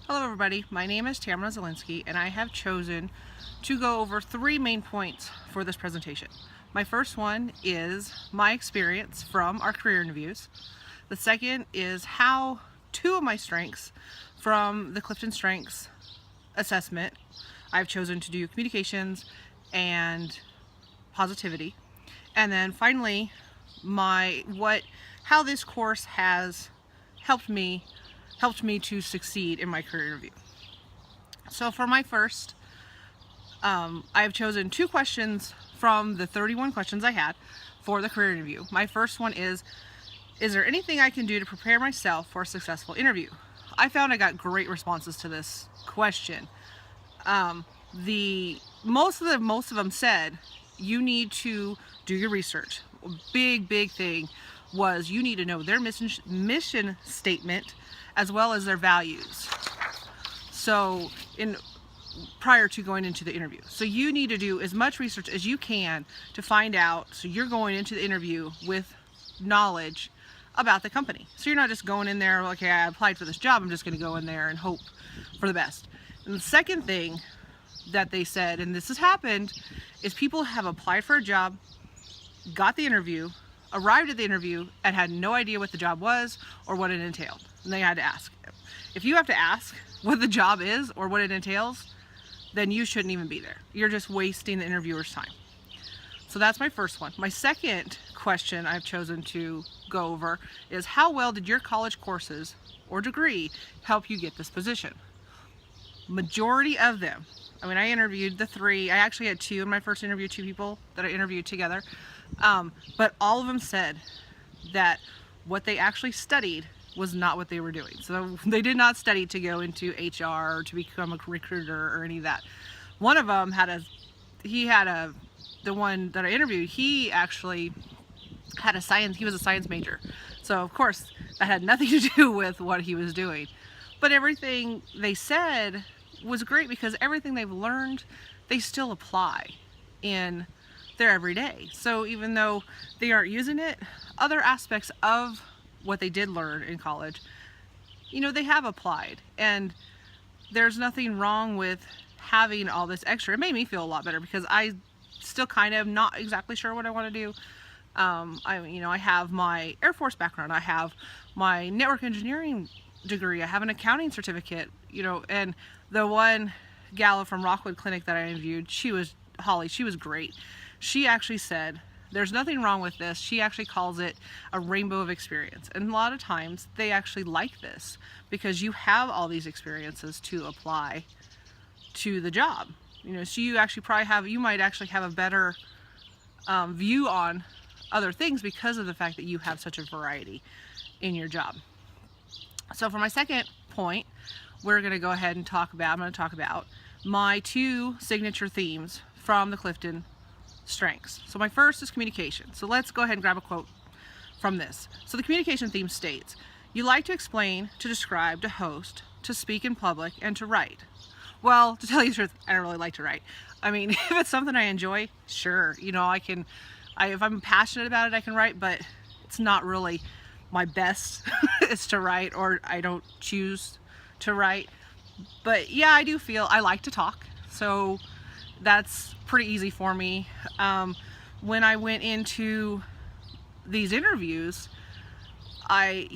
Hello everybody, my name is Tamara Zielinski and I have chosen to go over 3 main points for this presentation. My first one is my experience from our career interviews. The second is how 2 of my strengths from the Clifton Strengths assessment, I've chosen to do communications and positivity. And then finally, how this course has helped me to succeed in my career interview. So for my first, I have chosen 2 questions from the 31 questions I had for the career interview. My first one is there anything I can do to prepare myself for a successful interview? I found I got great responses to this question. Most of them said you need to do your research. A big thing was you need to know their mission statement as well as their values. So prior to going into the interview. So you need to do as much research as you can to find out, so you're going into the interview with knowledge about the company. So you're not just going in there, okay, I applied for this job, I'm just going to go in there and hope for the best. And the second thing that they said, and this has happened, is people have applied for a job, got the interview, arrived at the interview, and had no idea what the job was or what it entailed. And they had to ask. If you have to ask what the job is or what it entails, then you shouldn't even be there. You're just wasting the interviewer's time. So that's my first one. My second question I've chosen to go over is, how well did your college courses or degree help you get this position? Majority of them, I mean, I interviewed the 3. I actually had 2 in my first interview, 2 people that I interviewed together. But all of them said that what they actually studied was not what they were doing. So they did not study to go into HR or to become a recruiter or any of that. One of them the one that I interviewed, he actually had he was a science major. So of course that had nothing to do with what he was doing. But everything they said was great because everything they've learned, they still apply in their everyday. So even though they aren't using it, other aspects of what they did learn in college, they have applied, and there's nothing wrong with having all this extra. It made me feel a lot better because I still kind of not exactly sure what I want to do. I have my Air Force background, I have my network engineering degree, I have an accounting certificate, and the one gal from Rockwood Clinic that I interviewed, Holly, she was great. She actually said, there's nothing wrong with this. She actually calls it a rainbow of experience. And a lot of times they actually like this because you have all these experiences to apply to the job. So you might actually have a better view on other things because of the fact that you have such a variety in your job. So for my second point, I'm going to talk about my 2 signature themes from the Clifton Strengths. So my first is communication. So let's go ahead and grab a quote from this. So the communication theme states, you like to explain, to describe, to host, to speak in public, and to write. Well, to tell you the truth, I don't really like to write. I mean, if it's something I enjoy, sure, if I'm passionate about it, I can write, but it's not really my best is to write, or I don't choose to write. But yeah, I do feel I like to talk, so that's pretty easy for me. When I went into these interviews, I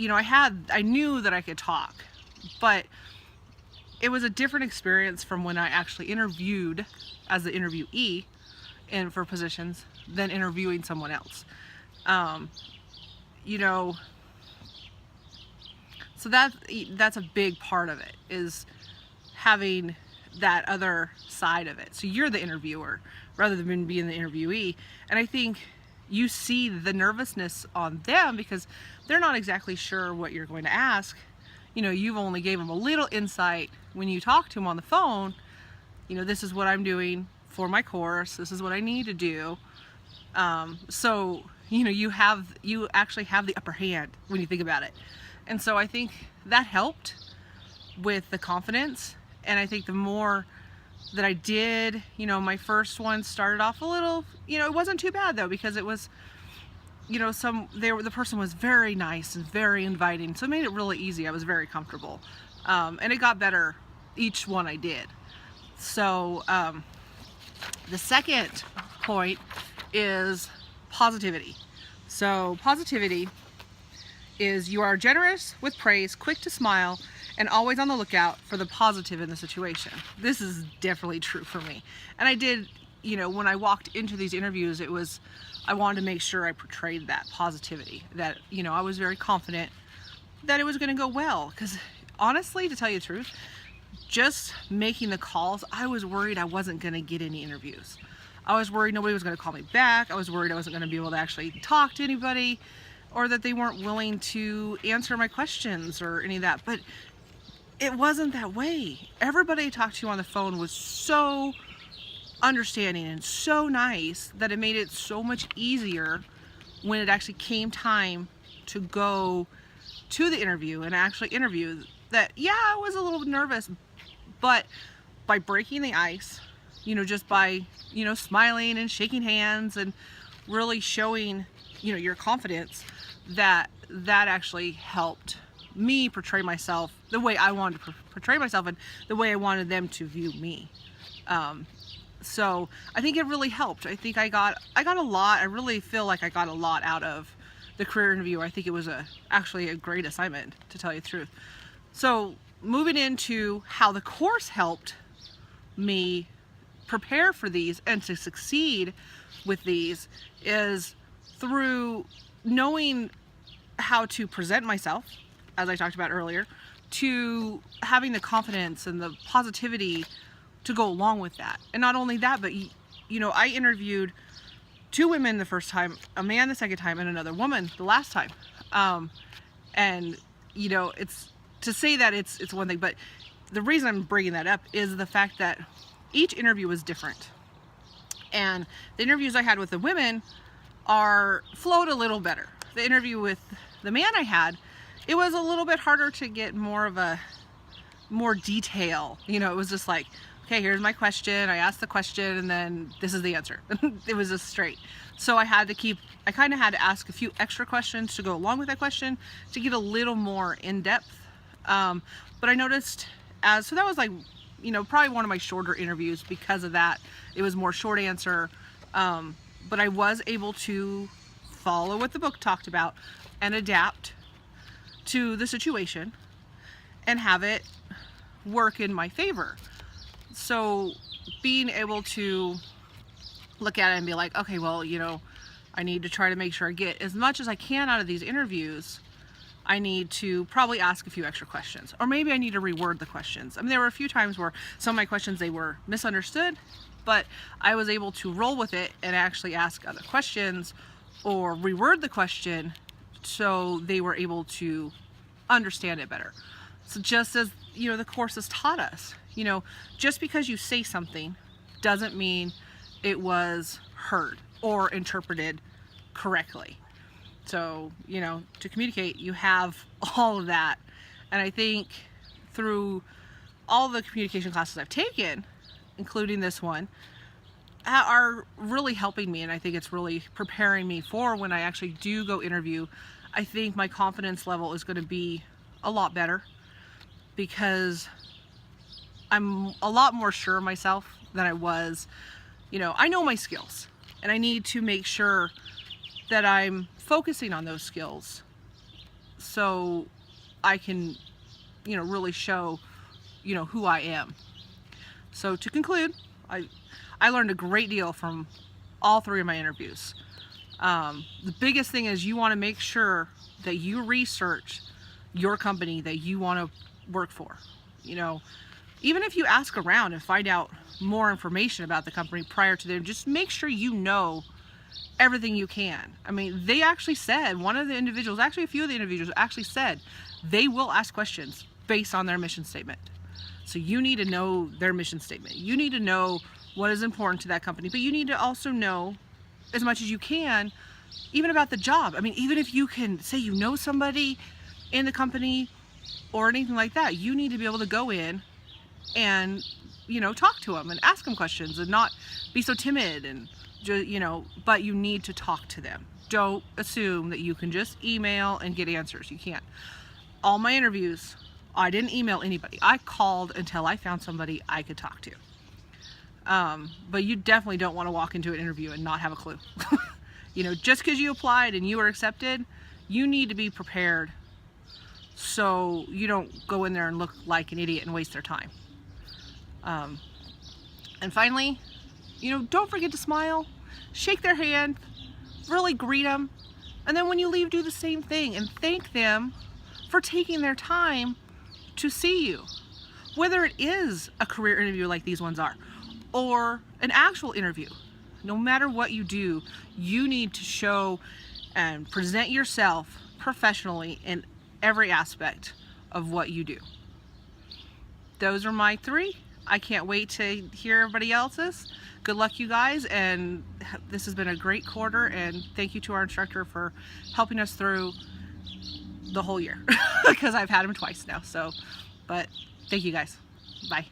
knew that I could talk, but it was a different experience from when I actually interviewed as the interviewee and for positions than interviewing someone else. So that's a big part of it, is having that other side of it. So you're the interviewer rather than being the interviewee. And I think you see the nervousness on them because they're not exactly sure what you're going to ask. You've only gave them a little insight when you talk to them on the phone. This is what I'm doing for my course. This is what I need to do. So you actually have the upper hand when you think about it. And so I think that helped with the confidence. And I think the more that I did, my first one started off a little, it wasn't too bad though, because it was you know, the person was very nice and very inviting, so it made it really easy. I was very comfortable, and it got better each one I did. So the second point is positivity. So positivity is you are generous with praise, quick to smile, and always on the lookout for the positive in the situation. This is definitely true for me. And I did, you know, when I walked into these interviews, I wanted to make sure I portrayed that positivity, that, you know, I was very confident that it was going to go well. Because honestly, to tell you the truth, just making the calls, I was worried I wasn't going to get any interviews. I was worried nobody was going to call me back. I was worried I wasn't going to be able to actually talk to anybody, or that they weren't willing to answer my questions or any of that. But it wasn't that way. Everybody I talked to on the phone was so understanding and so nice that it made it so much easier when it actually came time to go to the interview and actually interview. That, yeah, I was a little nervous, but by breaking the ice, you know, just by, you know, smiling and shaking hands and really showing, you know, your confidence, that actually helped me portray myself the way I wanted to portray myself and the way I wanted them to view me. So I think it really helped. I think I got a lot. I really feel like I got a lot out of the career interview. I think it was actually a great assignment, to tell you the truth. So moving into how the course helped me prepare for these and to succeed with these is through knowing how to present myself, as I talked about earlier, to having the confidence and the positivity to go along with that. And not only that, but you know, I interviewed 2 women the first time, a man the second time, and another woman the last time. And you know, it's to say that it's one thing, but the reason I'm bringing that up is the fact that each interview was different. And the interviews I had with the women flowed a little better. The interview with the man I had, it was a little bit harder to get more detail. You know, it was just like, okay, here's my question. I asked the question and then this is the answer. It was just straight. So I kind of had to ask a few extra questions to go along with that question to get a little more in depth. But I noticed so that was like, you know, probably one of my shorter interviews because of that. It was more short answer. But I was able to follow what the book talked about and adapt to the situation and have it work in my favor. So being able to look at it and be like, okay, well, you know, I need to try to make sure I get as much as I can out of these interviews. I need to probably ask a few extra questions, or maybe I need to reword the questions. I mean, there were a few times where some of my questions, they were misunderstood, but I was able to roll with it and actually ask other questions or reword the question so they were able to understand it better. So just as, you know, the course has taught us, you know, just because you say something doesn't mean it was heard or interpreted correctly. So, you know, to communicate, you have all of that. And I think through all the communication classes I've taken, including this one, are really helping me. And I think it's really preparing me for when I actually do go interview. I think my confidence level is going to be a lot better because I'm a lot more sure of myself than I was. You know, I know my skills and I need to make sure that I'm focusing on those skills so I can, you know, really show, you know, who I am. So to conclude, I learned a great deal from all 3 of my interviews. The biggest thing is you want to make sure that you research your company that you want to work for. You know, even if you ask around and find out more information about the company prior to them, just make sure you know everything you can. I mean, they actually said, one of the individuals, actually a few of the individuals actually said they will ask questions based on their mission statement. So you need to know their mission statement. You need to know what is important to that company, but you need to also know as much as you can, even about the job. I mean, even if you can say you know somebody in the company or anything like that, you need to be able to go in and, you know, talk to them and ask them questions and not be so timid and, you know, but you need to talk to them. don't assume that you can just email and get answers. You can't. All my interviews, I didn't email anybody. I called until I found somebody I could talk to. But you definitely don't want to walk into an interview and not have a clue. You know, just because you applied and you were accepted, you need to be prepared so you don't go in there and look like an idiot and waste their time. And finally, you know, don't forget to smile, shake their hand, really greet them, and then when you leave, do the same thing and thank them for taking their time to see you. Whether it is a career interview like these ones are, or an actual interview, no matter what you do, you need to show and present yourself professionally in every aspect of what you do. Those are my 3. I can't wait to hear everybody else's. Good luck, you guys, and this has been a great quarter, and thank you to our instructor for helping us through the whole year because I've had him twice now. So, but thank you guys. Bye.